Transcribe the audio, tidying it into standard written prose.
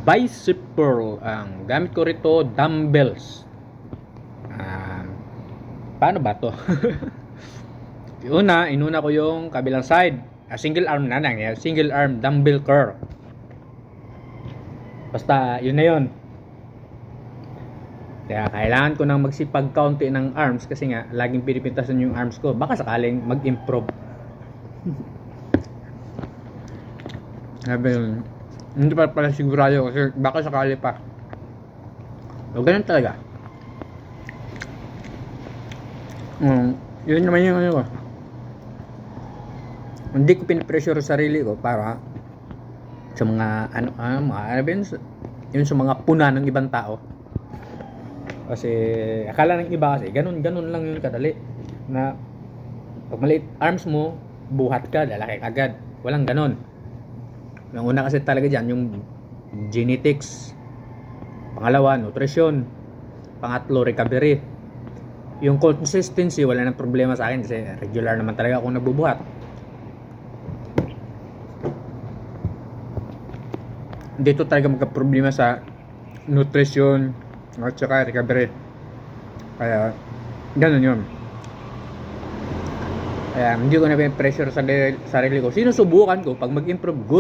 bicep curl. Ang gamit ko rito, dumbbells. Ah, paano ba to? Inuna ko yung kabilang side. Single arm na lang. Single arm dumbbell curl. Basta, yun na yun. Kaya kailangan ko nang magsipag kaunti ng arms kasi nga, laging pinipintasan yung arms ko. Baka sakaling mag-improve. Sabi yun, hindi pa pala sigurado kasi baka sakali pa. So, ganun talaga. Yun naman yung ano ko. Hindi ko pinipressure sa sarili ko para sa mga yun sa mga puna ng ibang tao. Kasi akala ng iba kasi ganun lang yun kadali. Na pag maliit arms mo, buhat ka, lalaki agad. Walang ganun. Yung una kasi talaga dyan, yung genetics. Pangalawa, nutrition. Pangatlo, recovery. Yung consistency, wala nang problema sa akin kasi regular naman talaga akong nagbubuhat. Dito talaga magka-problema sa nutrition at saka recovery. Kaya, ganun yun. Kaya, hindi ko na pressure sa sarili ko. Sinusubukan ko pag mag-improve, good.